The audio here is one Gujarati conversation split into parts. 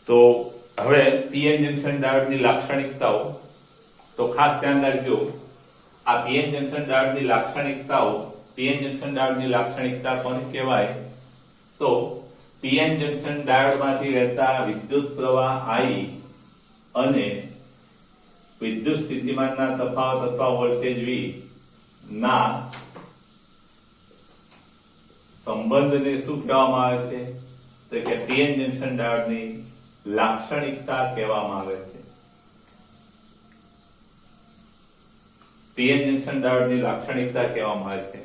તો હવે પીએન જંકશન ડાયોડની લાક્ષણિકતાઓ તો ખાસ ધ્યાન રાખજો આ પીએન જંકશન ડાયોડની લાક્ષણિકતાઓ પીએન જંકશન ડાયોડની લાક્ષણિકતા કોને કહેવાય તો પીએન જંકશન ડાયોડમાંથી વહેતા વિદ્યુત પ્રવાહ I અને વિદ્યુત સ્થિતિમાનના તફાવત અથવા વોલ્ટેજ V ના સંબંધને શું કહેવામાં આવે છે તો કે પીએન જંકશન ડાયોડની લાક્ષણિકતા કહેવામાં આવે છે પીએન જંકશન ડાયોડની લાક્ષણિકતા કહેવામાં આવે છે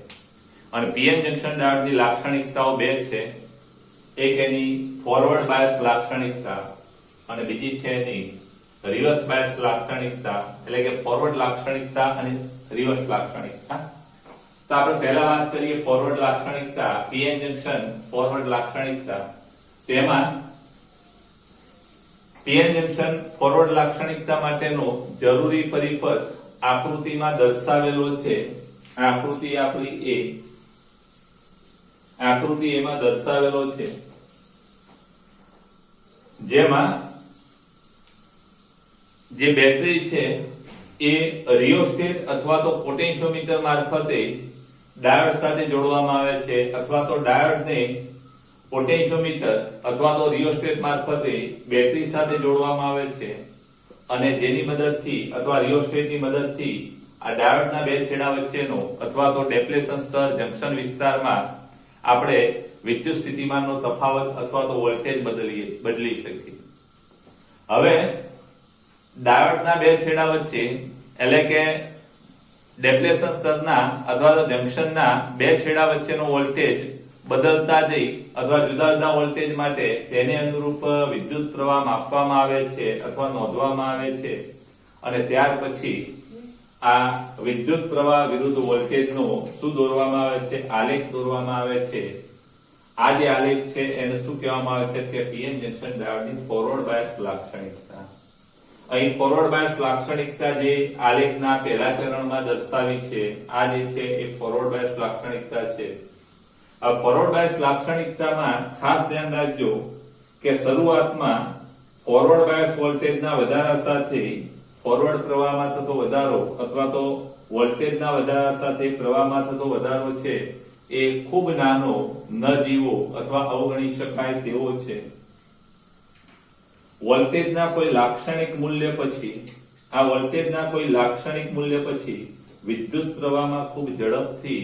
અને પીએન જંકશન ડાયોડની લાક્ષણિકતાઓ બે છે એક એની ફોરવર્ડ બાયસ લાક્ષણિકતા અને બીજી છે એની રિવર્સ બાયસ લાક્ષણિકતા એટલે કે ફોરવર્ડ લાક્ષણિકતા અને રિવર્સ લાક્ષણિકતા તો આપણે પહેલા વાત કરીએ ફોરવર્ડ લાક્ષણિકતા પીએન જંકશન ફોરવર્ડ લાક્ષણિકતા તેમાં પીએન જંકશન ફોરવર્ડ લાક્ષણિકતા માટેનો જરૂરી પરિપથ આકૃતિમાં દર્શાવેલો છે આકૃતિ આપણી આકૃતિ એમાં દર્શાવેલો છે જેમાં જે બેટરી છે એ રિયોસ્ટેટ અથવા તો પોટેન્શિયોમીટર મારફતે ડાયોડ સાથે જોડવામાં આવે છે અથવા તો ડાયોડને પોટેન્શિયોમીટર અથવા તો રિયોસ્ટેટ મારફતે બેટરી સાથે જોડવામાં આવે છે અને જેની મદદથી અથવા રિયોસ્ટેટની મદદથી આ ડાયોડના બે છેડા વચ્ચેનો અથવા તો ડેપ્લેશન સ્તર જંકશન વિસ્તારમાં આપણે વિદ્યુત સ્થિતિમાનનો તફાવત અથવા તો વોલ્ટેજ બદલી શકીએ હવે ડાયોડના બે છેડા વચ્ચે એટલે કે ડેપ્લેશન સ્તરના અથવા તો જંકશનના બે છેડા વચ્ચેનો વોલ્ટેજ બદલતા જઈ અથવા જુદા જુદા વોલ્ટેજ માટે તેને અનુરૂપ વિદ્યુત પ્રવાહ માપવામાં આવે છે અથવા નોંધવામાં આવે છે અને ત્યાર પછી આ વિદ્યુત પ્રવાહ વિરુદ્ધ વોલ્ટેજનો શું દોરવામાં આવે છે આલેખ દોરવામાં આવે છે આ જે આલેખ છે એને શું કહેવામાં આવે છે કે પીએન જંકશન ડાયોડની ફોરવર્ડ બાયસ લાક્ષણિકતા અહીં ફોરવર્ડ બાયસ લાક્ષણિકતા જે આલેખના પહેલા ચરણમાં દર્શાવી છે આ જે છે એ ફોરવર્ડ બાયસ લાક્ષણિકતા છે આ ફોરવર્ડ બાયસ લાક્ષણિકતામાં ખાસ ધ્યાન રાખજો કે શરૂઆતમાં ફોરવર્ડ બાયસ વોલ્ટેજના વધારા સાથે ફોરવર્ડ પ્રવાહમાં થતો વધારો અથવા તો વોલ્ટેજના વધારા સાથે પ્રવાહમાં થતો વધારો છે એ ખૂબ નાનો નજીવો અથવા અવગણી શકાય તેવો છે વોલ્ટેજના કોઈ લાક્ષણિક મૂલ્ય પછી વિદ્યુત પ્રવાહમાં ખૂબ ઝડપથી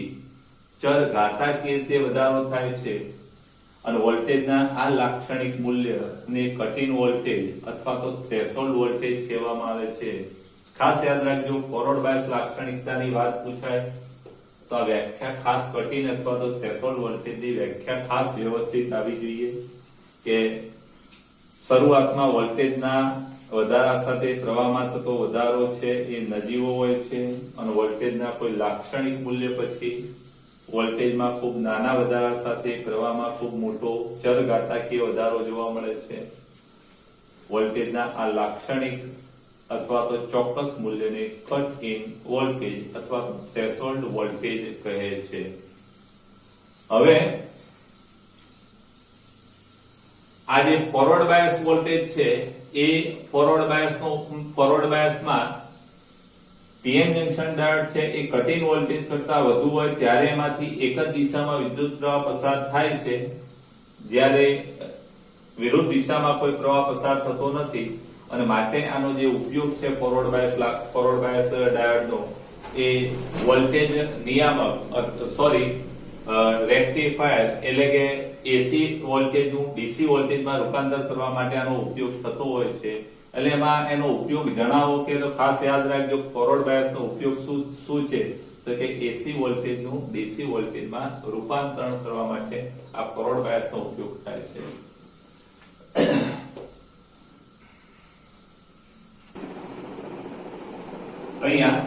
ચર ઘાતાકીય રીતે વધારો થાય છે અને વોલ્ટેજના આ લાક્ષણિક મૂલ્યને કટ ઇન વોલ્ટેજ અથવા તો થ્રેશોલ્ડ વોલ્ટેજ કહેવામાં આવે છે ખાસ યાદ રાખજો ફોરવર્ડ બાયસ લાક્ષણિકતાની વાત પૂછાય તો આ વ્યાખ્યા ખાસ કટ ઇન અથવા તો થ્રેશોલ્ડ વોલ્ટેજની વ્યાખ્યા ખાસ વ્યવસ્થિત આવી જોઈએ કે શરૂઆતમાં વોલ્ટેજના વધારા સાથે પ્રવાહમાં થતો વધારો છે એ નજીવો હોય છે અને વોલ્ટેજના કોઈ લાક્ષણિક મૂલ્ય પછી વોલ્ટેજમાં ખૂબ નાના વધારા સાથે પ્રવાહમાં ખૂબ મોટો ચરઘાતાકીય વધારો જોવા મળે છે વોલ્ટેજના આ લાક્ષણિક અથવા તો ચોક્કસ મૂલ્યને કટ ઇન વોલ્ટેજ અથવા થ્રેશોલ્ડ વોલ્ટેજ કહે છે હવે આ જે ફોરવર્ડ બાયસ વોલ્ટેજ છે એ ફોરવર્ડ બાયસમાં પીએન જંકશન ડાયોડ છે એ કટ ઇન વોલ્ટેજ કરતા વધુ હોય ત્યારે એમાંથી એક જ દિશામાં વિદ્યુત પ્રવાહ પસાર થાય છે જ્યારે વિરુદ્ધ દિશામાં કોઈ પ્રવાહ પસાર થતો નથી અને માટે આનો જે ઉપયોગ છે ફોરવર્ડ બાયસ ડાયોડનો એ વોલ્ટેજ નિયામક રેક્ટિફાયર એટલે કે એસી વોલ્ટેજનું ડીસી વોલ્ટેજમાં રૂપાંતર કરવા માટે આનો ઉપયોગ થતો હોય છે એટલે એમાં એનો ઉપયોગ જણાવો કે તો ખાસ યાદ રાખજો ફોરવર્ડ બાયસનો ઉપયોગ શું છે તો કે એસી વોલ્ટેજનું ડીસી વોલ્ટેજમાં રૂપાંતરણ કરવા માટે આ ફોરવર્ડ બાયસનો ઉપયોગ થાય છે અહીંયા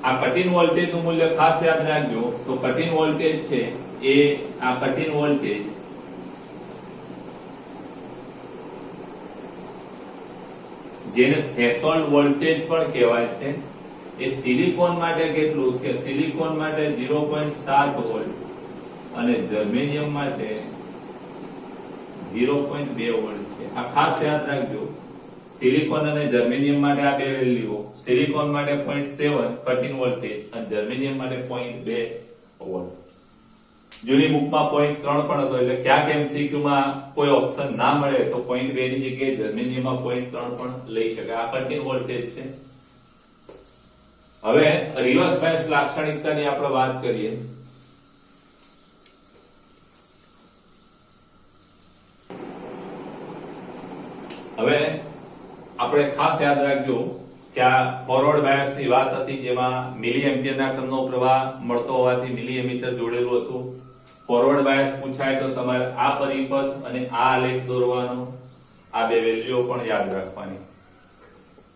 આ કટ ઇન વોલ્ટેજનું મૂલ્ય ખાસ યાદ રાખજો તો કટ ઇન વોલ્ટેજ છે એ આ કટ ઇન વોલ્ટેજ જેને થ્રેશોલ્ડ વોલ્ટેજ પણ કહેવાય છે એ સિલિકોન માટે કેટલું કે સિલિકોન માટે 0.7 વોલ્ટ અને જર્મેનિયમ માટે 0.2 વોલ્ટ છે। આ ખાસ યાદ રાખજો। સિલિકોન અને જર્મેનિયમ માટે આ બે વેલ્યુઓ, સિલિકોન માટે 0.7 કટ ઇન વોલ્ટેજ અને જર્મેનિયમ માટે 0.2 વોલ્ટ। જૂની બુકમાં 0.3 પણ હતો, એટલે ક્યાંક MCQ માં કોઈ ઓપ્શન ના મળે તો 0.2 ની જગ્યાએ જર્મેનિયમમાં 0.3 પણ લઈ શકાય। આ કટ ઇન વોલ્ટેજ છે। હવે રિવર્સ બાયસ લાક્ષણિકતાની આપણે વાત કરીએ। હવે આપણે ખાસ યાદ રાખજો કે આ ફોરવર્ડ બાયસ ની વાત હતી, જેમાં મિલી એમ્પિયર ના ક્રમનો પ્રવાહ મળતો હોવાથી મિલી એમીટર જોડેલું હતું। ફોરવર્ડ બાયસ પૂછાય તો તમારે આ પરિપથ અને આ આલેખ દોરવાનો, આ બે વેલ્યુઓ પણ યાદ રાખવાની।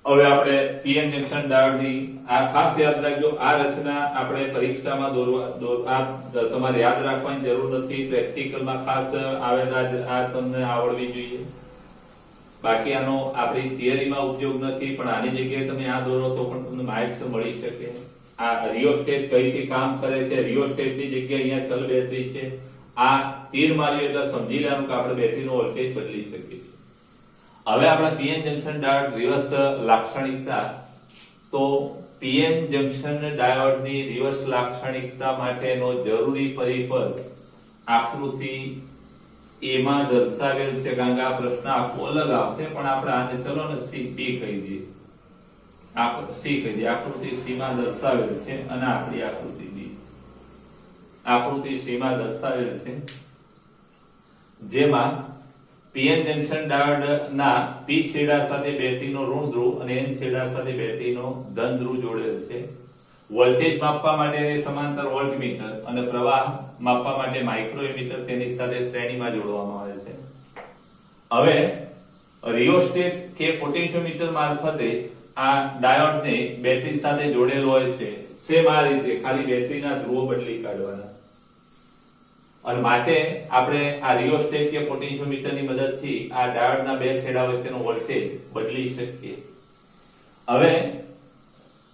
હવે આપણે પીએન જંકશન ડાયોડની આ ખાસ યાદ રાખજો। આ રચના આપણે પરીક્ષામાં તમારે યાદ રાખવાની જરૂર નથી, પ્રેક્ટિકલમાં ખાસ આવેલા આ તમને આવડવી જોઈએ। બાકી આનો આપણી થિયરીમાં ઉપયોગ નથી, પણ આની જગ્યાએ તમે આ દોરો તો પણ તમને માર્ક્સ મળી શકે। આ રિયોસ્ટેટ કઈ રીતે કામ કરે છે, રિયોસ્ટેટની જગ્યાએ અહીંયા ચલ બેટરી છે। આ તીર માર્યું એટલે સમજી લેવાનું કે આપણે બેટરીનો વોલ્ટેજ બદલી શકીએ છીએ। હવે આપણે પીએન જંકશન ડાયોડ રિવર્સ લાક્ષણિકતા, તો પીએન જંકશન ડાયોડની રિવર્સ લાક્ષણિકતા માટેનો જરૂરી પરિપથ આકૃતિ એમાં દર્શાવેલ છે। કારણ કે આ પ્રશ્ન આખો અલગ આવશે, પણ આપણે આને ચલો ને સી બી કહી દઈએ, સી કહી દઈએ। આકૃતિ સી માં દર્શાવેલ છે અને આપણી આકૃતિ બી, આકૃતિ સી માં દર્શાવેલ છે, જેમાં પીએન જંકશન ડાયોડ ના પી છેડા સાથે બેટરીનો ઋણ ધ્રુવ અને એન છેડા સાથે બેટરીનો ધન ધ્રુવ જોડેલ છે। વોલ્ટેજ માપવા માટે સમાંતર વોલ્ટમીટર અને પ્રવાહ માપવા માટે માઇક્રોમીટર તેની સાથે શ્રેણીમાં જોડવામાં આવે છે। હવે રિયોસ્ટેટ કે પોટેન્શિયોમીટર મારફતે આ ડાયોડને બેટરી સાથે જોડેલ હોય છે। સેમ આ રીતે ખાલી બેટરીના ધ્રુવો બદલી કાઢવાના, અને માટે આપણે આ રિયોસ્ટેટ કે પોટેન્શિયોમીટરની મદદથી આ ડાયોડના બે છેડા વચ્ચેનો વોલ્ટેજ બદલી શકીએ। હવે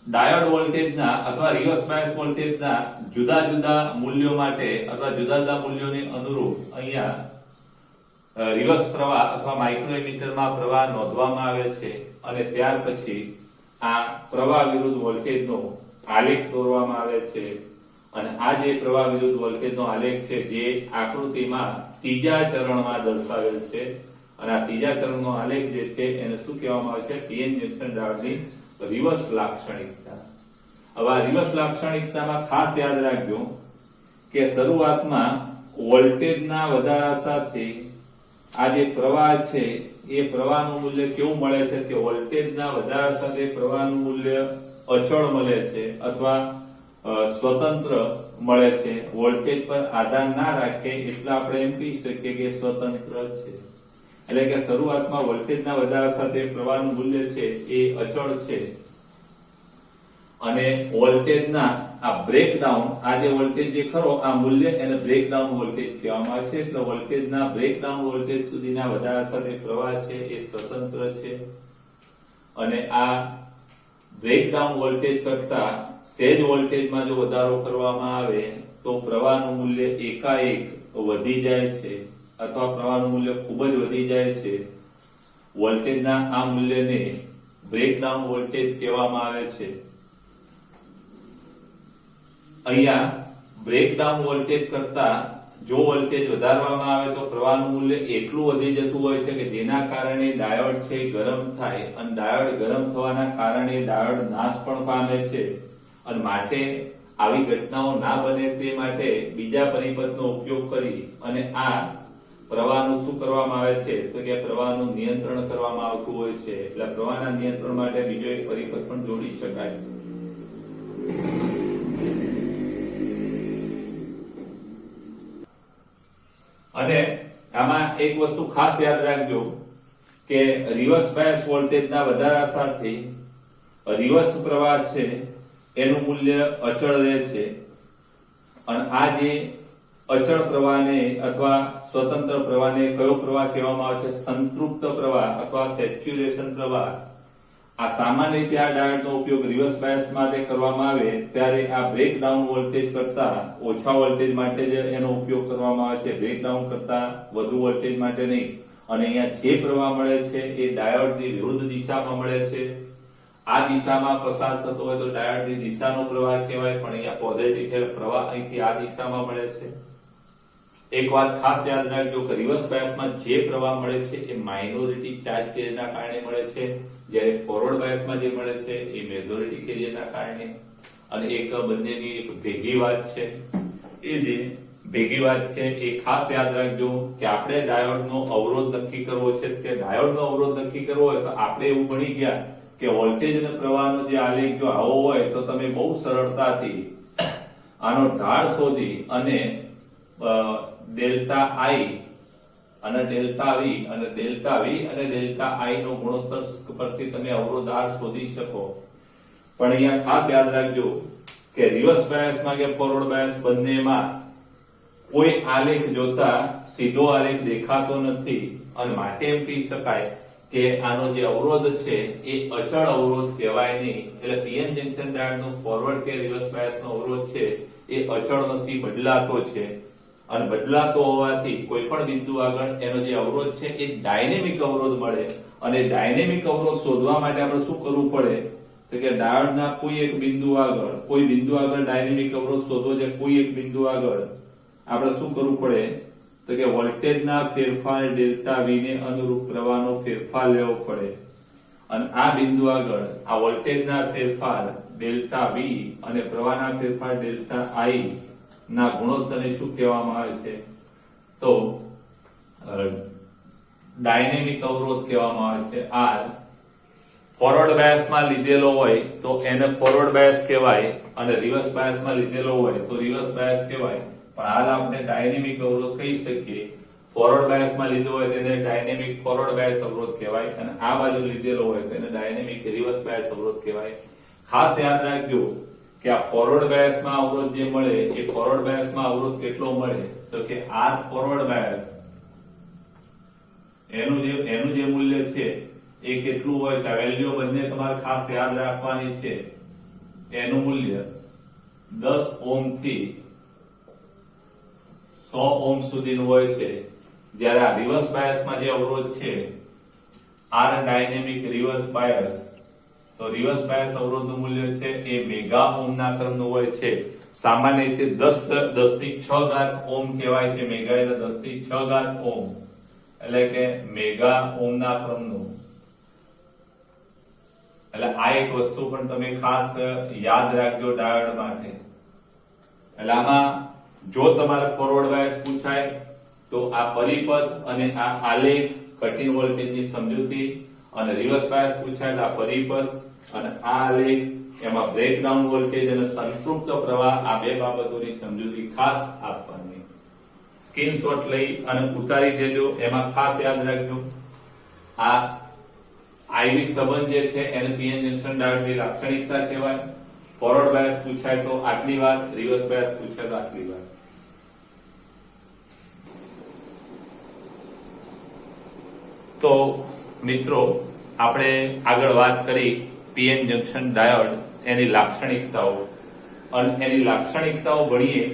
ડાયોડ વોલ્ટેજના અથવા રિવર્સ બાયસ વોલ્ટેજના જુદા જુદા મૂલ્યો માટે અથવા જુદા જુદા મૂલ્યોને અનુરૂપ અહીંયા રિવર્સ પ્રવાહ અથવા માઇક્રોમીટરમાં પ્રવાહ નોંધવામાં આવે છે, અને ત્યાર પછી આ પ્રવાહ વિરુદ્ધ વોલ્ટેજનો આલેખ દોરવામાં આવે છે। અને આ જે પ્રવાહ વિરુદ્ધ વોલ્ટેજનો આલેખ છે, જે આકૃતિમાં ત્રીજા ચરણમાં દર્શાવેલ છે, અને આ ત્રીજા ચરણનો આલેખ જે છે એને શું કહેવામાં આવે છે? પીએન જંકશન ડાયોડની રિવર્સ લાક્ષણિકતા। હવે આ રિવર્સ લાક્ષણિકતામાં ખાસ યાદ રાખજો કે શરૂઆતમાં વોલ્ટેજના વધારા સાથે આ જે પ્રવાહ છે એ પ્રવાહનું મૂલ્ય કેવું મળે છે કે વોલ્ટેજના વધારા સાથે પ્રવાહનું મૂલ્ય અચળ મળે છે અથવા સ્વતંત્ર મળે છે। વોલ્ટેજ પર આધાર ના રાખે એટલે આપણે એમ કહી શકીએ કે સ્વતંત્ર છે। એટલે કે શરૂઆતમાં વોલ્ટેજના વધારા સાથે પ્રવાહનું મૂલ્ય છે એ અચળ છે, અને વોલ્ટેજના આ બ્રેકડાઉન, આ જે વોલ્ટેજ જે ખરો આ મૂલ્ય એને બ્રેકડાઉન વોલ્ટેજ કહેવામાં આવે છે। એટલે વોલ્ટેજના બ્રેકડાઉન વોલ્ટેજ સુધીના વધારા સાથે પ્રવાહ છે એ સ્વતંત્ર છે, અને આ બ્રેકડાઉન વોલ્ટેજ કરતા સેજ વોલ્ટેજમાં જો વધારો કરવામાં આવે તો પ્રવાહનું મૂલ્ય એકાએક વધી જાય છે, અથવા પ્રવાહનું મૂલ્ય ખૂબ જ વધી જાય છે। વોલ્ટેજના આ મૂલ્યને બ્રેકડાઉન વોલ્ટેજ કહેવામાં આવે છે। અહીંયા બ્રેકડાઉન વોલ્ટેજ કરતા જો વોલ્ટેજ વધારવામાં આવે તો પ્રવાહનું મૂલ્ય એટલું વધી જતું હોય છે કે જેના કારણે ડાયોડ છે ગરમ થાય, અને ડાયોડ ગરમ થવાના કારણે ડાયોડ નાશ પણ પામે છે। અને માટે આવી ઘટનાઓ ના બને તે માટે બીજા પરિપથનો ઉપયોગ કરી અને આ પ્રવાહનું શું કરવામાં આવે છે તો કે પ્રવાહનું નિયંત્રણ કરવામાં આવતું હોય છે। એટલે પ્રવાહના નિયંત્રણ માટે બીજો એક પરિપથ પણ જોડી શકાય। અને આમાં એક વસ્તુ ખાસ યાદ રાખજો કે રિવર્સ બાયસ વોલ્ટેજના વધારા સાથે રિવર્સ પ્રવાહ છે એનું મૂલ્ય અચળ રહે છે, અને આ જે અચળ પ્રવાહને અથવા સ્વતંત્ર પ્રવાહને કયો પ્રવાહ કહેવામાં આવે છે? સંતૃપ્ત પ્રવાહ અથવા સેચ્યુરેશન પ્રવાહ। આ સામાન્ય રીતે આ ડાયોડનો ઉપયોગ રિવર્સ બાયસ માટે કરવામાં આવે ત્યારે આ બ્રેકડાઉન વોલ્ટેજ કરતા ઓછા વોલ્ટેજ માટે જ એનો ઉપયોગ કરવામાં આવે છે। છે, બ્રેકડાઉન કરતા વધુ વોલ્ટેજ માટે નહીં. અને અહીંયા જે પ્રવાહ મળે છે એ ડાયોડની વિરુદ્ધ દિશામાં મળે છે. આ દિશામાં પસાર થતો હોય તો ડાયોડની દિશાનો પ્રવાહ કહેવાય, પણ અહીંયા પોઝિટિવ પ્રવાહ અહીંથી આ દિશામાં મળે છે. એક વાત ખાસ યાદ રાખજો કે રિવર્સ બાયસમાં જે પ્રવાહ મળે છે એ માઇનોરિટી ચાર્જ કેરિયરના કારણે મળે છે, જ્યારે ફોરવર્ડ બાયસમાં જે મળે છે એ મેજોરિટી કેરિયરના કારણે. અને એક બંનેની એક ભેગી વાત છે. એ જે ભેગી વાત છે એ ખાસ યાદ રાખજો કે આપણે ડાયોડનો અવરોધ નક્કી કરવો છે. કે ડાયોડનો અવરોધ નક્કી કરવો હોય તો આપણે એવું ભણી ગયા કે વોલ્ટેજ અને પ્રવાહનો જે આલેખ જો આવો હોય તો તમે બહુ સરળતાથી આનો ઢાળ શોધી અને ડેલ્ટા આઈ અને ડેલ્ટા વી અને ડેલ્ટા વી અને ડેલ્ટા આઈ નો ગુણોત્તર પરથી તમે અવરોધ આર શોધી શકો. પણ અહીંયા ખાસ યાદ રાખજો કે રિવર્સ બાયસમાં કે ફોરવર્ડ બાયસ બંનેમાં કોઈ આલેખ જોતા સીધો આલેખ દેખાતો નથી, અને માટે એમ કહી શકાય કે આનો જે અવરોધ છે એ અચળ અવરોધ કહેવાય નહીં. એટલે પીએન જંકશન ડાયોડનો ફોરવર્ડ કે રિવર્સ બાયસનો અવરોધ છે એ અચળ નથી, બદલાતો છે. અને બદલાતો હોવાથી કોઈ પણ બિંદુ આગળ એનો જે અવરોધ છે એ ડાયનેમિક અવરોધ મળે. અને ડાયનેમિક અવરોધ શોધવા માટે આપણે શું કરવું પડે તો કે ડાયોડના કોઈ એક બિંદુ આગળ ડાયનેમિક અવરોધ શોધવો છે. કોઈ એક બિંદુ આગળ આપણે શું કરવું પડે તો કે વોલ્ટેજના ફેરફાર ડેલ્ટા વી ને અનુરૂપ પ્રવાહનો ફેરફાર લેવો પડે. અને આ બિંદુ આગળ આ વોલ્ટેજના ફેરફાર ડેલ્ટા વી અને પ્રવાહના ફેરફાર ડેલ્ટા આઈ ના ગુણોત્તરને શું કહેવામાં આવે છે તો ડાયનેમિક અવરોધ કહેવામાં આવે છે. આર ફોરવર્ડ બાયસમાં લીધેલો હોય તો એને ફોરવર્ડ બાયસ કહેવાય, અને રિવર્સ બાયસમાં લીધેલો હોય તો રિવર્સ બાયસ કહેવાય. પણ હાલ આપણે ડાયનેમિક અવરોધ કહી શકીએ. ફોરવર્ડ બાયસમાં લીધો હોય તેને ડાયનેમિક ફોરવર્ડ બાયસ અવરોધ કહેવાય, અને આ બાજુ લીધેલો હોય તો એને ડાયનેમિક રિવર્સ બાયસ અવરોધ કહેવાય. ખાસ યાદ રાખજો કે આ ફોરવર્ડ બાયસમાં અવરોધ જે મળે એ ફોરવર્ડ બાયસમાં અવરોધ કેટલો મળે તો કે આર ફોરવર્ડ બાયસ એનું જે મૂલ્ય છે એ કેટલું હોય છે, વેલ્યુ બંને તમારે ખાસ યાદ રાખવાની છે. એનું મૂલ્ય 10 ઓહ્મ થી 100 ઓહ્મ સુધીનું હોય છે. જ્યારે આ રિવર્સ બાયસમાં જે અવરોધ છે આર ડાયનેમિક રિવર્સ બાયસ, તો રિવર્સ બાયસ અવરોધનું મૂલ્ય છે એ મેગા ઓહ્મના ક્રમનું હોય છે. સામાન્ય રીતે 10⁶ ઓહ્મ કહેવાય છે. મેગા એટલે 10⁶ ઓહ્મ એટલે કે મેગા ઓહ્મના ક્રમનું. એટલે આ એક વસ્તુ પણ તમે ખાસ યાદ રાખજો ડાયોડ માટે. એટલે આમાં જો તમારે ફોરવર્ડ બાયસ પૂછાય તો આ પરિપથ અને આ આલેખ કટિંગ વોલ્ટેજની સમજૂતી, અને રિવર્સ બાયસ પૂછાય તો આ પરિપથ અને આ આલેખ, એમાં બ્રેકડાઉન વોલ્ટેજ અને સંતૃપ્ત પ્રવાહ, આ બે બાબતોની સમજૂતી ખાસ આપવાની. સ્ક્રીનશોટ લઈ અને ઉતારી દેજો. એમાં ખાસ યાદ રાખજો આ આઈવી સંબંધ જે છે એને પીએન જંકશન ડાયોડની લાક્ષણિકતા કહેવાય. ફોરવર્ડ બાયસ પૂછાય તો આટલી વાત, રિવર્સ બાયસ પૂછાય તો આટલી વાત. તો મિત્રો આપણે આગળ વાત કરી પીએન જંકશન ડાયોડ, એની લાક્ષણિકતાઓ, અને એની લાક્ષણિકતાઓ ભણીએ.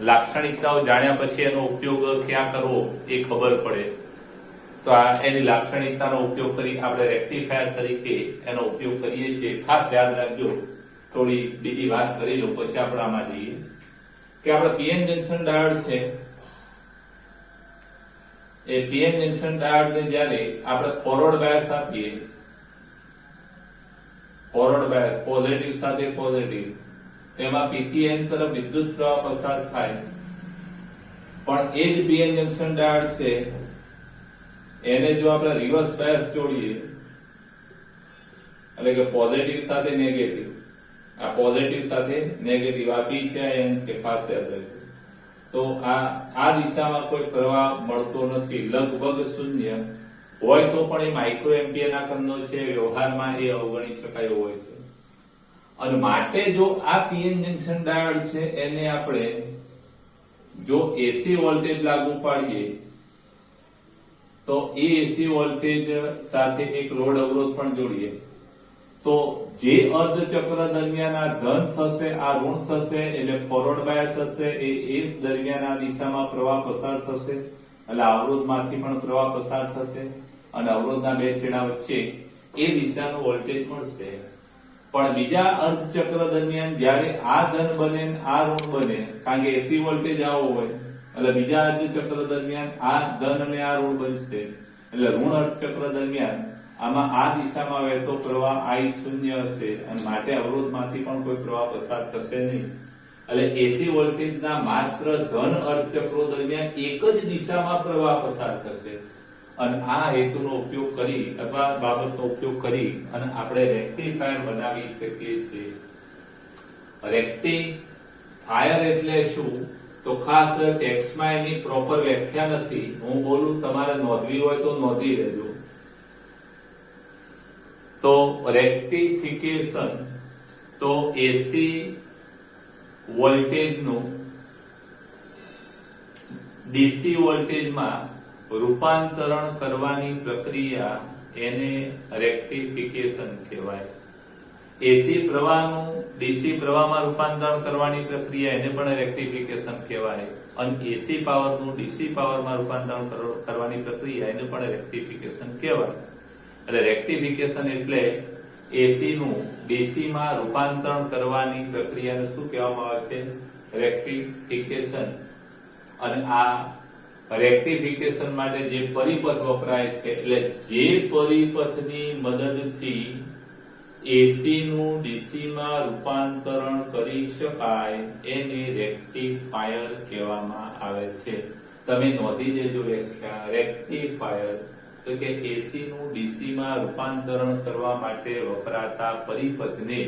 લાક્ષણિકતાઓ જાણ્યા પછી એનો ઉપયોગ ક્યાં કરવો એ ખબર પડે. તો આ એની લાક્ષણિકતાનો ઉપયોગ કરી આપણે રેક્ટિફાયર તરીકે એનો ઉપયોગ કરીએ છીએ. ખાસ યાદ રાખજો. થોડી બીજી વાત કરી લો પછી આપણે આમાં જઈએ કે આપણે પીએન જંકશન ડાયોડ છે એ પીએન જંકશન ડાયોડને જ્યારે આપણે ફોરવર્ડ બાયસ આપીએ, ફોરવર્ડ બાયસ પોઝિટિવ સાથે પોઝિટિવ, તેમાં પીથી એન તરફ વિદ્યુત પ્રવાહ પસાર થાય. પણ એ જ પીએન જંકશન ડાયોડ છે એને જો આપણે રિવર્સ બાયસ જોડીએ, એટલે કે પોઝિટિવ સાથે નેગેટિવ, આ પોઝિટિવ સાથે નેગેટિવ, આ પી છે એન છે, ખાસ યાદ રાખજો. તો આ દિશામાં કોઈ પ્રવાહ મળતો નથી, લગભગ શૂન્ય હોય તો પણ એ માઇક્રો એમ્પિયરના ક્રમનો છે. વ્યવહારમાં એ અવગણી શકાય હોય છે. અને માટે જો આ પીએન જંકશન ડાયોડ છે એને આપણે જો એસી વોલ્ટેજ લાગુ પાડીએ તો એ એસી વોલ્ટેજ સાથે એક લોડ અવરોધ પણ જોડીએ તો જે અર્ધચક્ર દરમિયાન આ ધન થશે, આ ઋણ થશે, એટલે ફોરવર્ડ બાયસ હશે, એ દરમિયાન આ દિશામાં પ્રવાહ પસાર થશે, એટલે અવરોધમાંથી પણ પ્રવાહ પસાર થશે અને અવરોધના બે છેડા વચ્ચે એ દિશાનું વોલ્ટેજ મળશે. પણ બીજા અર્ધચક્ર દરમિયાન જ્યારે આ ધન બને આ ઋણ બને, કારણ કે એસી વોલ્ટેજ આવો હોય, એટલે બીજા અર્ધચક્ર દરમિયાન આ ધન અને આ ઋણ બનશે, એટલે ઋણ અર્ધચક્ર દરમિયાન આમાં આ દિશામાં વહેતો પ્રવાહ I શૂન્ય હશે અને માટે અવરોધમાંથી પણ કોઈ પ્રવાહ પસાર થશે નહીં. એટલે એસી વોલ્ટેજના માત્ર ધન અર્ધચક્રો દરમિયાન એક જ દિશામાં પ્રવાહ પસાર થશે. અને આ હેતુનો ઉપયોગ કરી અથવા બાબતનો ઉપયોગ કરી અને આપણે રેક્ટિફાયર બનાવી શકીએ છીએ. રેક્ટિફાયર એટલે શું? તો ખાસ ટેક્સ્ટમાં એની પ્રોપર વ્યાખ્યા નથી. હું બોલું, તમારે નોંધવી હોય તો નોંધી લેજો. તો રેક્ટિફિકેશન તો એસી વોલ્ટેજનું ડીસી વોલ્ટેજમાં રૂપાંતરણ કરવાની પ્રક્રિયા એને રેક્ટિફિકેશન કહેવાય. એસી પ્રવાહનું ડીસી પ્રવાહમાં રૂપાંતરણ કરવાની પ્રક્રિયા એને પણ રેક્ટિફિકેશન કહેવાય અને એસી પાવરનું ડીસી પાવરમાં રૂપાંતરણ કરવાની પ્રક્રિયા એને પણ રેક્ટિફિકેશન કહેવાય. એટલે રેક્ટિફિકેશન એટલે એસી નું ડીસી માં રૂપાંતરણ કરવાની પ્રક્રિયાને શું કહેવામાં આવે છે? રેક્ટિફિકેશન. અને આ રેક્ટિફિકેશન માટે જે પરિપથ વપરાય છે, એટલે જે પરિપથની મદદથી એસી નું ડીસી માં રૂપાંતરણ કરી શકાય એને રેક્ટિફાયર કહેવામાં આવે છે. તમે નોંધી લેજો વ્યાખ્યા. રેક્ટિફાયર તો કે એસી નું ડીસી માં રૂપાંતરણ કરવા માટે વપરાતા પરિપથને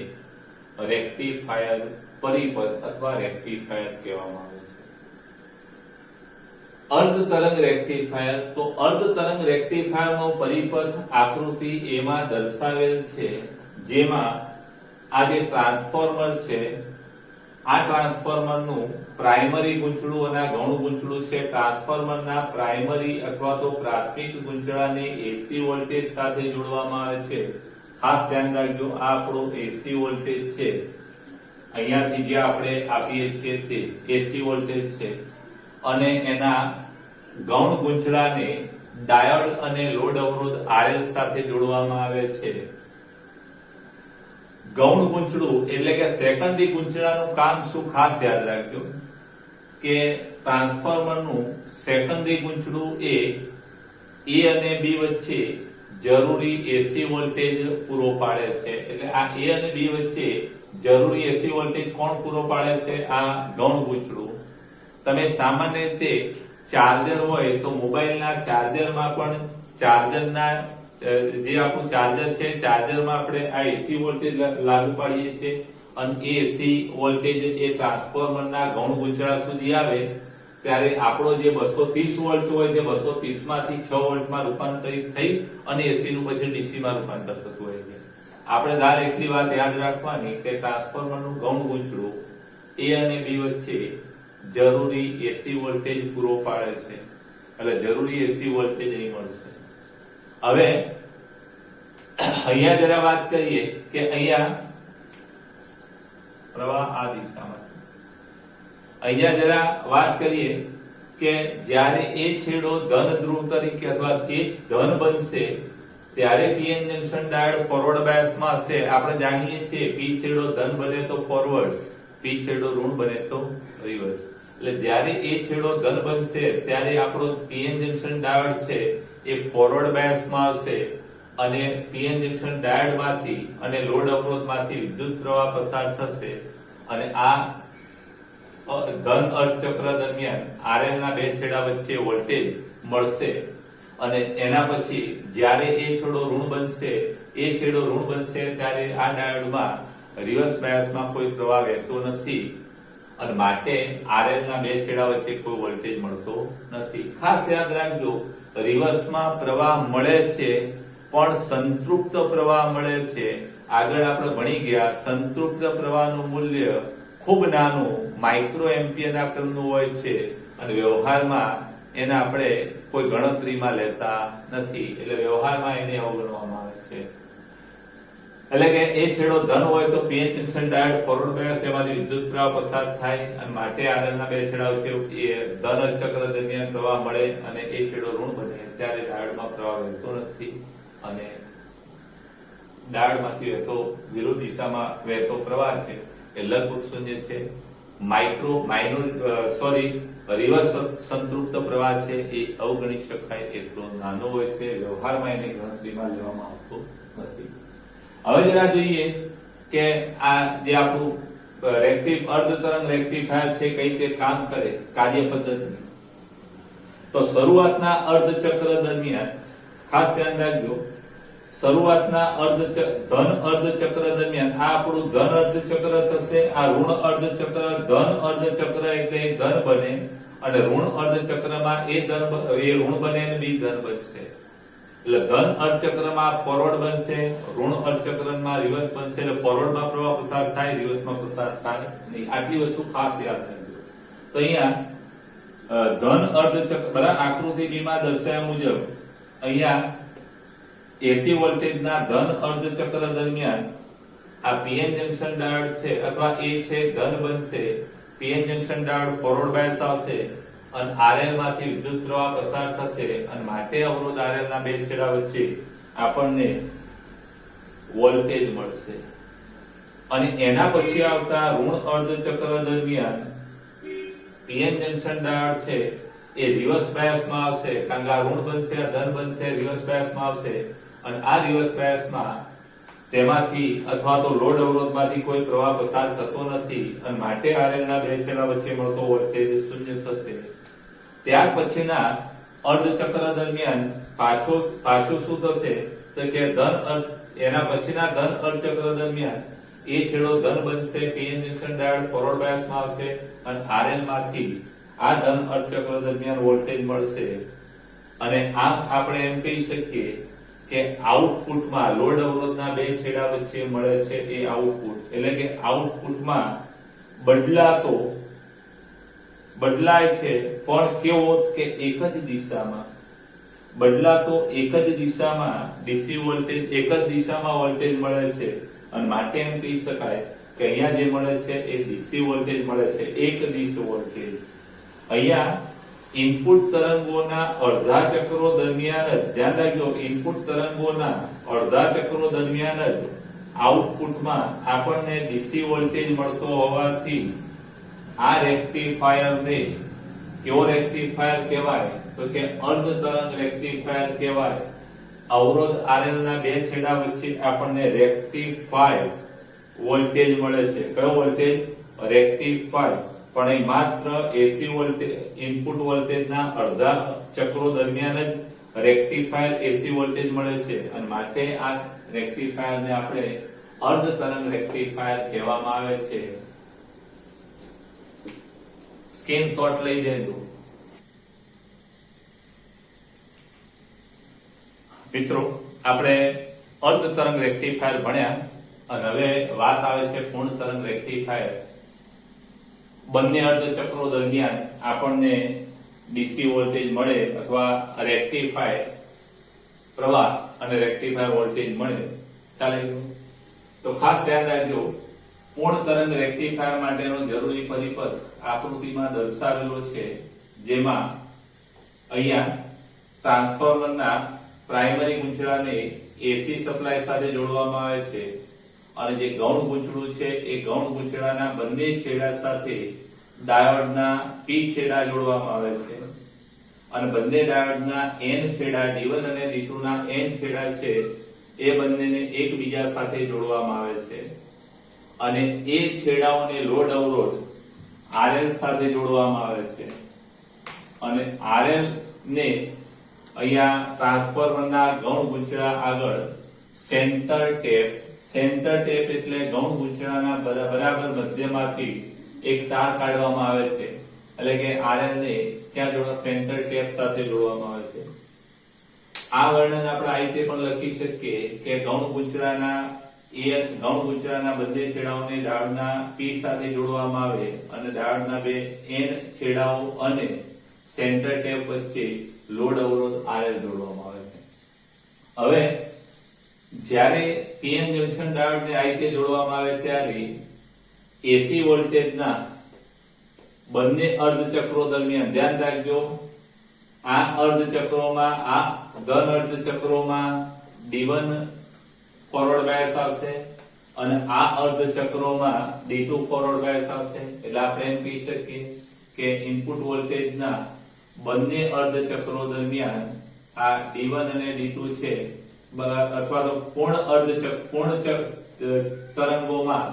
રેક્ટિફાયર પરિપથ અથવા રેક્ટિફાયર કહેવામાં આવે છે. અર્ધ તરંગ રેક્ટિફાયર તો અર્ધ તરંગ રેક્ટિફાયરનો પરિપથ આકૃતિ એમાં દર્શાવેલ છે, જેમાં આ જે ટ્રાન્સફોર્મર છે, આ ટ્રાન્સફોર્મરનું પ્રાઇમરી ગૂંચળું અને આ ગૌણ ગૂંચળું છે. ટ્રાન્સફોર્મરના પ્રાઇમરી અથવા તો પ્રાથમિક ગૂંચળાને એસી વોલ્ટેજ સાથે જોડવામાં આવે છે. ખાસ ધ્યાન રાખજો, આ આપણો એસી વોલ્ટેજ છે. અહીંયાથી જે આપણે આપીએ છીએ તે એસી વોલ્ટેજ છે અને એના ગૌણ ગૂંચળાને ડાયોડ અને લોડ અવરોધ RL સાથે જોડવામાં આવે છે. ગૌણ ગૂંચળું એટલે કે સેકન્ડરી ગૂંચળાનું કામ શું? ખાસ યાદ રાખજો કે ટ્રાન્સફોર્મરનું સેકન્ડરી ગૂંચળું એ અને બી વચ્ચે જરૂરી એસી વોલ્ટેજ પૂરો પાડે છે. એટલે આ એ અને બી વચ્ચે જરૂરી એસી વોલ્ટેજ કોણ પૂરો પાડે છે? આ ગૌણ ગૂંચળું. તમે સામાન્ય રીતે ચાર્જર હોય તો મોબાઈલના ચાર્જરમાં પણ ચાર્જરના જે આપણું ચાર્જર છે, ચાર્જરમાં આપણે આ એસી વોલ્ટેજ લાગુ પાડીએ છીએ અને એ એસી વોલ્ટેજ એ ટ્રાન્સફોર્મરના ગૌણ ગૂંચળા સુધી આવે ત્યારે આપણો જે 230 વોલ્ટ હોય તે 230 માંથી 6 વોલ્ટમાં રૂપાંતરિત થઈ અને એસી નું પછી ડીસી માં રૂપાંતર થતું હોય છે. આપણે ધાર એટલી વાત યાદ રાખવાની કે ટ્રાન્સફોર્મરનું ગૌણ ગૂંચળું એ અને બી વચ્ચે જરૂરી એસી વોલ્ટેજ પૂરો પાડે છે. એટલે જરૂરી એસી વોલ્ટેજ અહીં મળશે. હવે અહીંયા જરા વાત કરીએ કે અહીંયા પ્રવાહ આ દિશામાં, અહીંયા જરા વાત કરીએ કે જ્યારે એ છેડો ધન ધ્રુવ તરીકે અથવા એ ધન બનશે ત્યારે પીએન જંકશન ડાયોડ ફોરવર્ડ બાયસમાં હશે. આપણે જાણીએ છીએ પી છેડો ધન બને તો ફોરવર્ડ, પી છેડો ઋણ બને તો રિવર્સ. એટલે જ્યારે એ છેડો ધન બનશે ત્યારે આપણો પીએન જંકશન ડાયોડ છે એ ફોરવર્ડ બાયસમાં હશે અને પીએન જંકશન ડાયોડમાંથી અને લોડ અવરોધમાંથી વિદ્યુત પ્રવાહ પસાર થશે અને આ ધન અર્ધચક્ર દરમિયાન RL ના બે છેડા વચ્ચે વોલ્ટેજ મળશે અને એના પછી જ્યારે એ છેડો ઋણ બનશે ત્યારે આ ડાયોડમાં રિવર્સ બાયસમાં કોઈ પ્રવાહ વહેતો નથી અને માટે RL ના બે છેડા વચ્ચે કોઈ વોલ્ટેજ મળતો નથી. ખાસ યાદ રાખજો, રિવર્સમાં પ્રવાહ મળે છે પણ સંતૃપ્ત પ્રવાહ મળે છે. આગળ આપણે ભણી ગયા સંતૃપ્ત પ્રવાહનું મૂલ્ય ખૂબ નાનું માઇક્રો એમ્પિયરના ક્રમનું હોય છે અને વ્યવહારમાં એને આપણે કોઈ ગણતરીમાં લેતા નથી. એટલે વ્યવહારમાં એને અવગણવામાં આવે છે. એટલે કે એ છેડો ધન હોય તો PN junction diode forward bias એમાંથી વિદ્યુત પ્રવાહ પસાર થાય અને માટે આગળના બે છેડા વચ્ચે એ ધન ચક્ર દરમિયાન પ્રવાહ મળે અને એ છેડો ઋણ બને ત્યારે ડાયોડમાં પ્રવાહ વહેતો નથી અને ડાયોડમાંથી વહેતો વિરુદ્ધ દિશામાં વહેતો પ્રવાહ છે એ લગભગ શૂન્ય છે. રિવર્સ સંતૃપ્ત પ્રવાહ છે એ અવગણી શકાય એટલો નાનો હોય છે, વ્યવહારમાં એની ગણતરીમાં લેવામાં આવતો નથી. હવે જરા જોઈએ કે આ જે આપણું અર્ધ તરંગ રેક્ટિફાયર છે કઈ રીતે કામ કરે કાર્ય પદ્ધતિ. તો શરૂઆતના અર્ધ ચક્ર દરમિયાન ખાસ ધ્યાન રાખજો, શરૂઆતના ધન અર્ધ ચક્ર દરમિયાન આ આપણું ધન અર્ધ ચક્ર થશે, આ ઋણ અર્ધ ચક્ર. ધન અર્ધ ચક્ર એટલે ધન બને અને ઋણ અર્ધ ચક્રમાં એ ઋણ બને અને બી ધન બનશે. એટલે ધન અર્ધ ચક્રમાં ફોરવર્ડ બનશે, ઋણ અર્ધ ચક્રમાં રિવર્સ બનશે. એટલે ફોરવર્ડમાં પ્રવાહ પસાર થાય, રિવર્સમાં પસાર થાય નહીં. આટલી વસ્તુ ખાસ યાદ રાખજો. તો અહીંયા ધન અર્ધ ચક્ર બરાબર આકૃતિ બી માં દર્શાવ્યા મુજબ અહીંયા એસી વોલ્ટેજના ધન અર્ધ ચક્ર દરમિયાન આ પીએન જંકશન ડાયોડ છે અથવા એ છે ધન બનશે, PN junction diode forward bias આવશે અને આરએલ માંથી વિદ્યુત પ્રવાહ પસાર થશે અને માટે અવરોધ આરએલ ના બે છેડા વચ્ચે આપણને વોલ્ટેજ મળશે. અને એના પછી આવતા ઋણ અર્ધ ચક્ર દરમિયાન પીએન જંકશન ડાયોડ છે એ રિવર્સ બાયસમાં આવશે, કારણ કે આ ઋણ બનશે, આ ધન બનશે, રિવર્સ બાયસમાં આવશે અને આ રિવર્સ બાયસમાં તેમાંથી અથવા તો લોડ અવરોધમાંથી કોઈ પ્રવાહ પસાર થતો નથી અને માટે આરએલ ના બે છેડા વચ્ચે મળતો વોલ્ટેજ શૂન્ય થશે. ત્યાર પછીના અર્ધ ચક્ર દરમિયાન પાછું શું થશે તો કે એના પછીના ધન અર્ધ ચક્ર દરમિયાન એ છેડો ધન બનશે, પીએન જંકશન ડાયોડ ફોરવર્ડ બાયસમાં આવશે અને આરએલ માંથી આ ધન અર્ધ ચક્ર દરમિયાન વોલ્ટેજ મળશે. અને આમ આપણે એમ કહી શકીએ કે આઉટપુટમાં લોડ અવરોધના બે છેડા વચ્ચે મળે છે એ આઉટપુટ. એટલે કે આઉટપુટમાં બદલાય છે પણ કેવો કે એક જ દિશામાં બદલાતો, એક જ દિશામાં ડીસી વોલ્ટેજ, એક જ દિશામાં વોલ્ટેજ મળે છે અને માટે એમ કહી શકાય કે અહીંયા જે મળે છે એ ડીસી વોલ્ટેજ મળે છે, એક દિશ વોલ્ટેજ. અહીંયા ઇનપુટ તરંગોના અડધા ચક્રો દરમિયાન જ ધ્યાન રાખજો, ઇનપુટ તરંગોના અડધા ચક્રો દરમિયાન જ આઉટપુટમાં આપણને ડીસી વોલ્ટેજ મળતો હોવાથી આ રેક્ટિફાયરને કેવો રેક્ટિફાયર કહેવાય તો કે અર્ધ તરંગ રેક્ટિફાયર કહેવાય. અવરોધ આરએલ ના બે છેડા વચ્ચે આપણને રેક્ટિફાય વોલ્ટેજ મળે છે. કયો વોલ્ટેજ? રેક્ટિફાય. પણ એ માત્ર એસી વોલ્ટેજ ઇનપુટ વોલ્ટેજના અડધા ચક્રો દરમિયાન જ રેક્ટિફાયર એસી વોલ્ટેજ મળે છે અને માટે આ રેક્ટિફાયરને આપણે અર્ધ તરંગ રેક્ટિફાયર કહેવામાં આવે છે. સ્ક્રીનશોટ લઈ લેજો મિત્રો. આપણે અર્ધ તરંગ રેક્ટિફાયર ભણ્યા અને હવે વાત આવે છે પૂર્ણ તરંગ રેક્ટિફાયર. બંને અર્ધ ચક્રો દરમિયાન આપણને ડીસી વોલ્ટેજ મળે અથવા રેક્ટિફાય પ્રવાહ અને રેક્ટિફાયર વોલ્ટેજ મળે ચાલે. તો ખાસ ધ્યાન રાખજો, પૂર્ણ તરંગ રેક્ટિફાયર માટેનો જરૂરી પરિપથ આકૃતિમાં દર્શાવેલો છે, જેમાં અહીંયા ટ્રાન્સફોર્મરના પ્રાઇમરી ગૂંચળાને એસી સપ્લાય સાથે જોડવામાં આવે છે અને જે ગૌણ ગૂંચળું છે એ ગૌણ ગૂંચળાના બંને છેડા સાથે ડાયોડના પી છેડા જોડવામાં આવે છે અને બંને ડાયોડના એન છેડા D1 અને D2 ના એન છેડા છે એ બંનેને એકબીજા સાથે જોડવામાં આવે છે અને એ છેડાઓને લોડ અવરોધ RL સાથે જોડવામાં આવે છે અને RL ને અહીંયા ટ્રાન્સફોર્મરના ગૌણ ગૂંચળા આગળ સેન્ટર ટેપ એટલે ગૌણ ગૂંચળાના બરાબર મધ્યમાંથી એક તાર કાઢવામાં આવે છે. એટલે કે RL ને ક્યાં જોડવા? સેન્ટર ટેપ સાથે જોડવામાં આવે છે. આ વર્ણન આપણે આ રીતે પણ લખી શકીએ કે ગૌણ ગૂંચળાના બંને છેડાઓને ડાયોડના P સાથે જોડવામાં આવે અને ડાયોડના બે N છેડાઓ અને સેન્ટર ટેપ વચ્ચે લોડ અવરોધ RL જોડવામાં આવે છે. હવે જ્યારે પીએન જંકશન ડાયોડને આ રીતે જોડવામાં આવે ત્યારે એસી વોલ્ટેજના બંને અર્ધચક્રો દરમિયાન ધ્યાન રાખજો, આ અર્ધચક્રોમાં આ ધન અર્ધચક્રોમાં D1 ફોરવર્ડ બાયસ આવશે અને આ અર્ધચક્રોમાં D2 ફોરવર્ડ બાયસ આવશે. એટલે આપણે એમ કહી શકીએ કે ઇનપુટ વોલ્ટેજના બંને અર્ધચક્રો દરમિયાન આ D1 અને D2 છે અથવા તો પૂર્ણ તરંગોમાં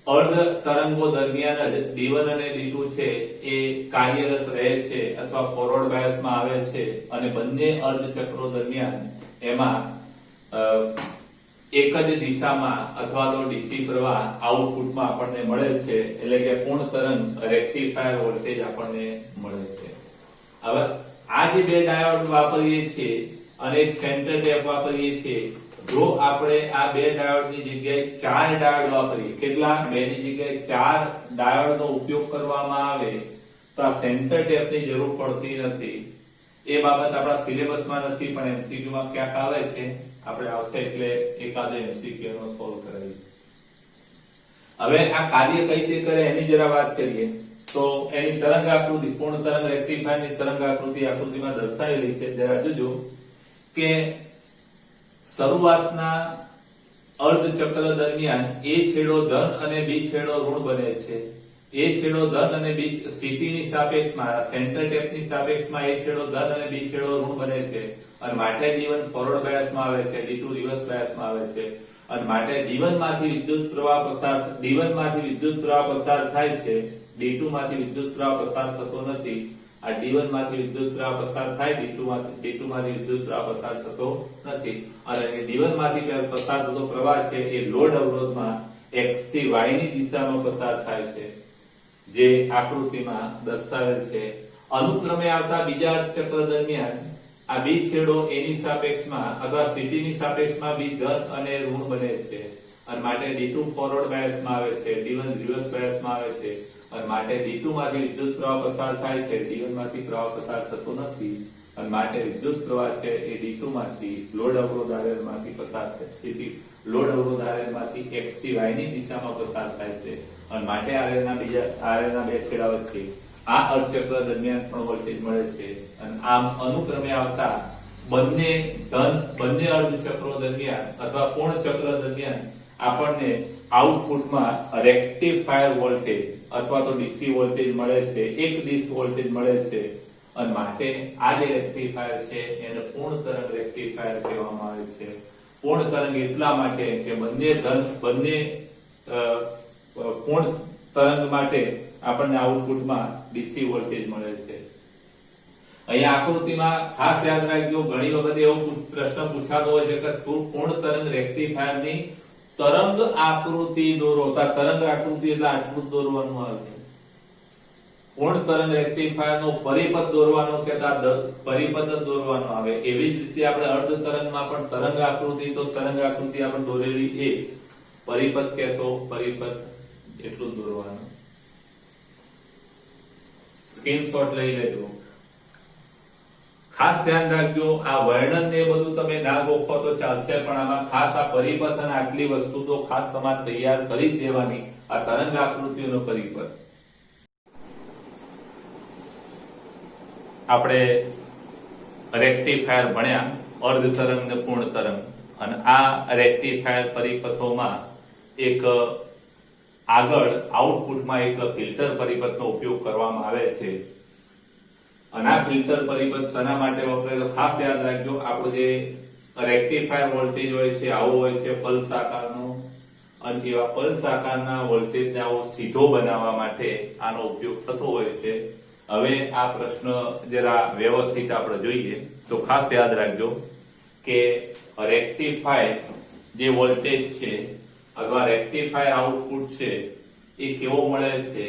અર્ધ તરંગો દરમિયાન જ D1 અને D2 છે એ કાર્યરત રહે છે અથવા ફોરવર્ડ બાયસમાં આવે છે અને બંને અર્ધચક્રો દરમિયાન એમાં એક જ દિશામાં અથવા તો ડીસી પ્રવાહ આઉટપુટમાં આપણને મળે છે. એટલે કે પૂર્ણ તરંગ રેક્ટિફાયર વોલ્ટેજ આપણને મળે છે. હવે આ જે બે ડાયોડ વાપરીએ છીએ અને એક સેન્ટર ટેપ વાપરીએ છીએ, જો આપણે આ બે ડાયોડની જગ્યાએ 4 ડાયોડ વાપરીએ, કેટલા? બે ની જગ્યાએ 4 ડાયોડનો ઉપયોગ કરવામાં આવે તો આ સેન્ટર ટેપની જરૂર પડતી નથી. એ બાબત આપણા સિલેબસમાં નથી પણ MCQ માં ક્યાંક આવે છે. આપણે આવશે એટલે એકાદો MCQ નો સોલ્વ કરાવીશું. હવે આ કાર્ય કઈ રીતે કરે એની જરા વાત કરીએ તો એની તરંગ આકૃતિ, પૂર્ણ તરંગ રેક્ટિફાયરની તરંગ આકૃતિ આકૃતિમાં દર્શાવેલી છે. જરા જોજો કે શરૂઆતના અર્ધચક્ર દરમિયાન એ છેડો ધન અને બી છેડો ઋણ બને છે. એ છેડો ધન અને બી સીટી ની સાપેક્ષમાં, સેન્ટર ટેપની સાપેક્ષમાં એ છેડો ધન અને બી છેડો ઋણ બને છે અને માટે D1 ફોરવર્ડ બાયસમાં આવે છે, D2 રિવર્સ બાયસમાં આવે છે અને માટે D1 માંથી વિદ્યુત પ્રવાહ પસાર થાય છે, D2 માંથી વિદ્યુત પ્રવાહ પસાર થતો નથી. આ D1 માંથી વિદ્યુત પ્રવાહ પસાર થાય, D2 માંથી વિદ્યુત પ્રવાહ પસાર થતો નથી અને D1 માંથી પસાર થતો પ્રવાહ છે એ લોડ અવરોધમાં x થી y ની દિશામાં પસાર થાય છે, જે આકૃતિમાં દર્શાવેલ છે. અનુક્રમે આવતા બીજા અર્ધચક્ર દરમિયાન આ બી છેડો એની સાપેક્ષમાં અથવા સીટી ની સાપેક્ષમાં બી ધન અને ઋણ બને છે અને માટે D2 ફોરવર્ડ બાયસમાં આવે છે, D1 રિવર્સ બાયસમાં આવે છે અને માટે D2 માંથી વિદ્યુત પ્રવાહ પસાર થાય છે, D1 માંથી પ્રવાહ પસાર થતો નથી અને માટે વિદ્યુત પ્રવાહ છે એ D2 માંથી લોડ અવરોધ RL માંથી પસાર થાય, સીટી લોડ અવરોધ RL માંથી x થી y ની દિશામાં પસાર થાય છે અને માટે RL ના બે છેડા વચ્ચે આ અર્ધચક્ર દરમિયાન પણ વોલ્ટેજ મળે છે અને આમ અનુક્રમે આવતા બંને અર્ધચક્રો દરમિયાન અથવા પૂર્ણ ચક્ર દરમિયાન આપણને આઉટપુટમાં રેક્ટિફાયર વોલ્ટેજ અથવા તો ડીસી વોલ્ટેજ મળે છે, એક દિશ વોલ્ટેજ મળે છે અને માટે આ જે રેક્ટિફાયર છે એને પૂર્ણ તરંગ રેક્ટિફાયર કહેવામાં આવે છે. પૂર્ણ તરંગ એટલા માટે કે બંને પૂર્ણ તરંગ માટે આપણને આઉટપુટમાં ડીસી વોલ્ટેજ મળે છે. અહીંયા આકૃતિમાં ખાસ યાદ રાખજો, ઘણી વખત એવો પ્રશ્ન પૂછાતો હોય છે કે પૂર્ણ તરંગ રેક્ટિફાયરની તરંગ આકૃતિ દોરો. તરંગ આકૃતિ એટલે આટલું દોરવાનું આવે. પૂર્ણ તરંગ રેક્ટિફાયરનો પરિપથ દોરવાનો કે પરિપથ દોરવાનો આવે. એવી જ રીતે આપણે અર્ધ તરંગમાં પણ તરંગ આકૃતિ આપણે દોરેલી એ પરિપથ કહેતો, પરિપથ એટલું દોરવાનું. સ્ક્રીનશોટ લઈ લેજો. ખાસ ધ્યાન રાખજો, આ વર્ણન ને બધું તમે ના ગોખો તો ચાલશે પણ આમાં ખાસ આ પરિપથ અને આટલી વસ્તુ તો ખાસ તમારે તૈયાર કરી જ દેવાની. આ તરંગ આકૃતિઓનો પરિપથ આપણે રેક્ટિફાયર ભણ્યા, અર્ધ તરંગ ને પૂર્ણ તરંગ, અને આ રેક્ટિફાયર પરિપથોમાં એક આગળ આઉટપુટમાં એક ફિલ્ટર પરિપથનો ઉપયોગ કરવામાં આવે છે અને આ ફિલ્ટર પરિપથ શેના માટે વપરાય તો ખાસ યાદ રાખજો. આપણો જે રેક્ટિફાયર વોલ્ટેજ હોય છે આવો હોય છે પલ્સ આકારનો અને એવા પલ્સ આકારના વોલ્ટેજને આવો સીધો બનાવવા માટે આનો ઉપયોગ થતો હોય છે. હવે આ પ્રશ્ન જરા વ્યવસ્થિત આપણે જોઈએ તો ખાસ યાદ રાખજો કે રેક્ટિફાયર જે વોલ્ટેજ છે અથવા રેક્ટિફાયર આઉટપુટ છે એ કેવો મળે છે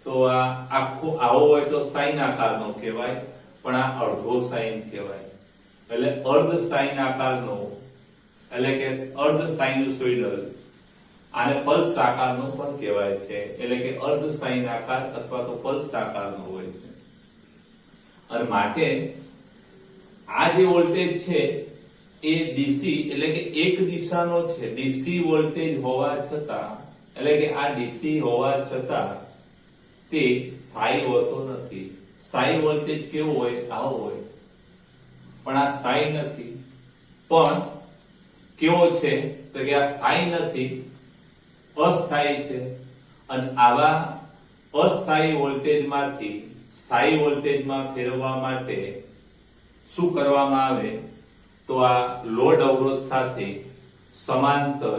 તો આ આખો આવો હોય તો સાઈન આકારનો કહેવાય પણ આ અડધો સાઈન કહેવાય. એટલે અર્ધ સાઈન આકારનો એટલે કે અર્ધ સાઇનુસોઇડલ, આને પલ્સ આકારનો પણ કહેવાય છે. એટલે કે અર્ધ સાઈન આકાર અથવા તો પલ્સ આકારનો હોય છે અને માટે આ જે વોલ્ટેજ છે એ ડીસી એટલે કે એક દિશાનો છે, ડીસી વોલ્ટેજ હોવા છતાં, એટલે કે આ ડીસી હોવા છતાં તે સ્થાયી હોતો નથી. સ્થાયી વોલ્ટેજ કેવો હોય? આવો હોય. પણ આ સ્થાયી નથી. પણ કેવો છે? તો કે આ સ્થાયી નથી, અસ્થાયી છે. અને આવા અસ્થાયી વોલ્ટેજમાંથી સ્થાયી વોલ્ટેજમાં ફેરવવા માટે શું કરવામાં આવે? તો આ લોડ અવરોધ સાથે સમાંતર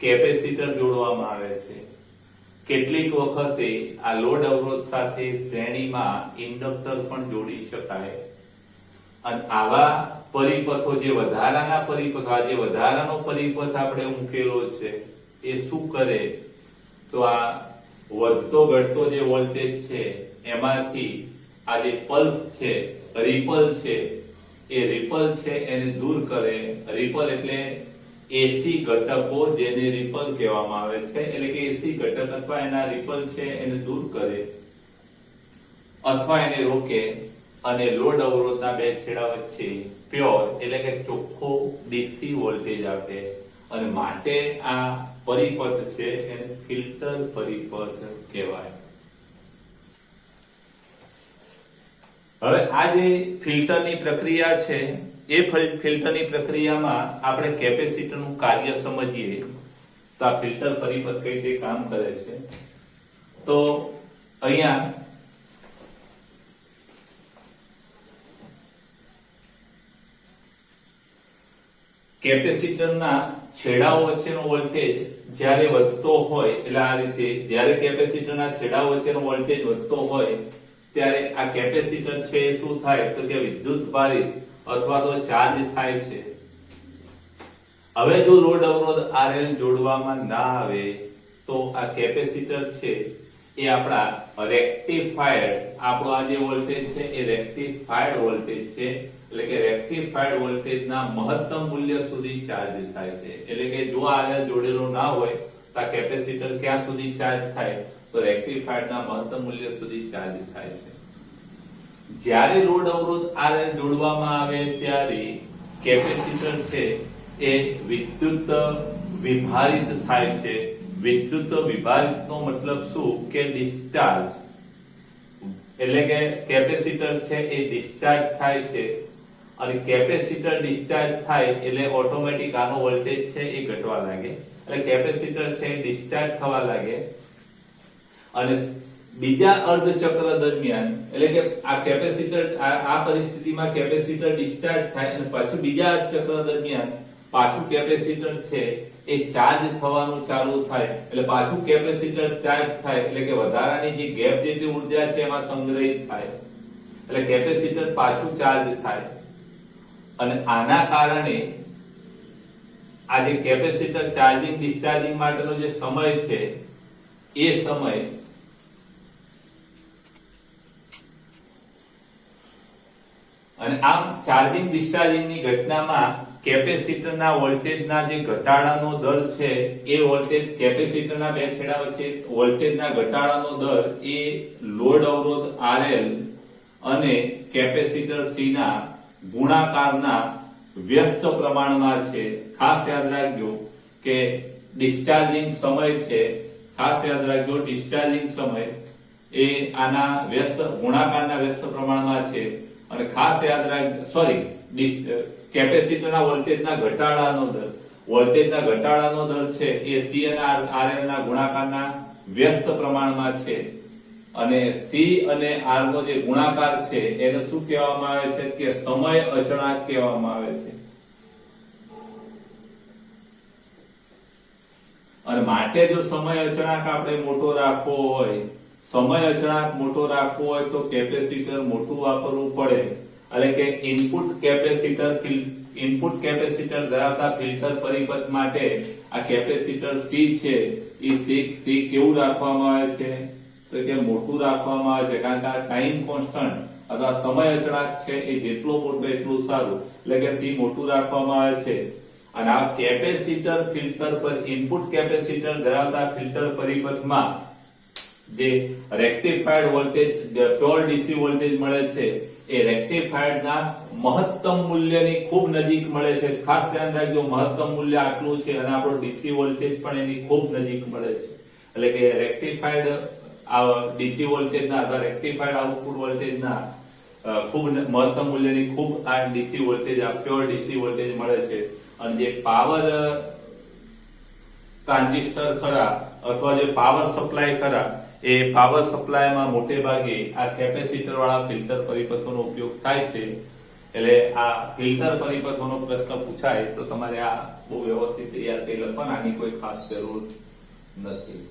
કેપેસિટર જોડવામાં આવે છે. કેટલીક વખતે આ લોડ અવરોધ સાથે શ્રેણીમાં ઇન્ડક્ટર પણ જોડી શકાય. અને આવા પરિપથો, જે વધારાના પરિપથો, આ જે વધારાનો પરિપથ આપણે મૂકેલો છે એ શું કરે? તો આ વધતો ઘટતો જે વોલ્ટેજ છે એમાંથી આ જે પલ્સ છે, રિપલ છે, એ રિપલ છે એને દૂર કરે. રિપલ એટલે એસી ઘટકો, જેને રિપલ કહેવામાં આવે છે. એટલે કે એસી ઘટક અથવા એના રિપલ છે એને દૂર કરે અથવા એને રોકે અને લોડ અવરોધના બે છેડા વચ્ચે પ્યોર એટલે કે ચોખ્ખો ડીસી વોલ્ટેજ આપે. અને માટે આ પરિપથ છે એને ફિલ્ટર પરિપથ કહેવાય. હવે આ જે ફિલ્ટરની પ્રક્રિયા છે એ ફિલ્ટરની પ્રક્રિયામાં આપણે કેપેસિટરનું કાર્ય સમજીએ તો આ ફિલ્ટર પરિપથ કઈ રીતે કામ કરે છે. તો અહીંયા કેપેસિટરના છેડાઓ વચ્ચેનો વોલ્ટેજ જ્યારે વધતો હોય, એટલે આ રીતે જ્યારે કેપેસિટરના છેડાઓ વચ્ચેનો વોલ્ટેજ વધતો હોય ત્યારે આ કેપેસિટર છે એ શું થાય? તો કે વિદ્યુત ભારિત અથવા તો ચાર્જ થાય છે. હવે જો લોડ અવરોધ RL જોડવામાં ના આવે તો આ કેપેસિટર છે એ આપણા રેક્ટિફાઈડ, આપણો આ જે વોલ્ટેજ છે એ રેક્ટિફાઈડ વોલ્ટેજ છે. એટલે કે રેક્ટિફાઈડ વોલ્ટેજના મહત્તમ મૂલ્ય સુધી ચાર્જ થાય છે. એટલે કે જો RL જોડેલો ના હોય તો આ કેપેસિટર ક્યાં સુધી ચાર્જ થાય? તો રેક્ટિફાઈડના મહત્તમ મૂલ્ય સુધી ચાર્જ થાય છે. જ્યારે લોડ અવરોધ RL જોડવામાં આવે ત્યારે કેપેસિટર છે એ વિદ્યુત વિભારિત થાય છે. વિદ્યુત વિભારિતનો મતલબ શું? કે ડિસ્ચાર્જ. એટલે કે કેપેસિટર છે એ ડિસ્ચાર્જ થાય છે. અને કેપેસિટર ડિસ્ચાર્જ થાય એટલે ઓટોમેટિક આનો વોલ્ટેજ છે એ ઘટવા લાગે. એટલે કેપેસિટર છે ડિસ્ચાર્જ થવા લાગે. અને બીજા અર્ધ ચક્ર દરમિયાન, એટલે કે આ કેપેસિટર, આ પરિસ્થિતિમાં કેપેસિટર ડિસ્ચાર્જ થાય અને પાછું બીજા અર્ધ ચક્ર દરમિયાન પાછું કેપેસિટર છે એ ચાર્જ થવાનું ચાલુ થાય. એટલે પાછું કેપેસિટર ચાર્જ થાય એટલે કે વધારાની જે ગેપ જેટલી ઉર્જા છે એમાં સંગ્રહિત થાય. એટલે કેપેસિટર પાછું ચાર્જ થાય. અને આના કારણે આ જે કેપેસિટર ચાર્જિંગ ડિસ્ચાર્જિંગ માટેનો જે સમય છે એ સમય અને આમ ચાર્જિંગ ડિસ્ચાર્જિંગની ઘટનામાં કેપેસિટરના વોલ્ટેજના જે ઘટાડાનો દર છે એ વોલ્ટેજ, કેપેસિટરના બે છેડા વચ્ચે વોલ્ટેજના ઘટાડાનો દર એ લોડ અવરોધ RL અને કેપેસિટર C ના ગુણાકારના વ્યસ્ત પ્રમાણમાં છે. ખાસ યાદ રાખજો કે ડિસ્ચાર્જિંગ સમય છે, ખાસ યાદ રાખજો ડિસ્ચાર્જિંગ સમય એ આના વ્યસ્ત ગુણાકારના વ્યસ્ત પ્રમાણમાં છે. અને ખાસ યાદ રાખજો કેપેસિટરના વોલ્ટેજના ઘટાડાનો દર, વોલ્ટેજના ઘટાડાનો દર છે એ C અને RL ના ગુણાકારના વ્યસ્ત પ્રમાણમાં છે. અને C અને R નો જે ગુણાકાર છે એને શું કહેવામાં આવે છે? કે સમય અચળાંક કહેવામાં આવે છે. અને માટે જો સમય અચળાંક આપણે મોટો રાખવો હોય, સમય અચળાંક મોટો રાખવો હોય તો કેપેસિટર મોટું વાપરવું પડે. એટલે કે ઇનપુટ કેપેસિટર ધરાવતા ફિલ્ટર પરિપથ માટે આ કેપેસિટર C છે એ C કેવું રાખવામાં આવે છે? તો કે મોટું રાખવામાં આવે છે. કારણ કે આ ટાઈમ કોન્સ્ટન્ટ અથવા સમય અચળાંક છે એ જેટલો મોટો એટલું સારું. એટલે કે C મોટું રાખવામાં આવે છે. અને આ કેપેસિટર ફિલ્ટર પર ઇનપુટ કેપેસિટર ધરાવતા ફિલ્ટર પરિપથમાં જે rectified voltage, pure DC voltage મળે છે એ રેક્ટિફાયરના મહત્તમ મૂલ્યની ખૂબ નજીક મળે છે. ખાસ ધ્યાન રાખજો, મહત્તમ મૂલ્ય આટલું છે અને આપણો ડીસી વોલ્ટેજ પણ એની ખૂબ નજીક મળે છે. એટલે કે રેક્ટિફાઈડ ડીસી વોલ્ટેજના અથવા રેક્ટિફાઈડ આઉટપુટ વોલ્ટેજના ખૂબ મહત્તમ મૂલ્યની ખૂબ આ ડીસી વોલ્ટેજ, આ પ્યોર ડીસી વોલ્ટેજ મળે છે. અને જે પાવર ટ્રાન્ઝિસ્ટર ખરા અથવા જે પાવર સપ્લાય ખરા, એ પાવર સપ્લાયમાં મોટે ભાગે આ કેપેસિટર વાળા ફિલ્ટર પરિપથોનો ઉપયોગ થાય છે. એટલે આ ફિલ્ટર પરિપથોનો પ્રશ્ન પૂછાય તો તમારે આ બહુ વ્યવસ્થિત તૈયાર થઈ લખવાના, આની કોઈ ખાસ જરૂર નથી.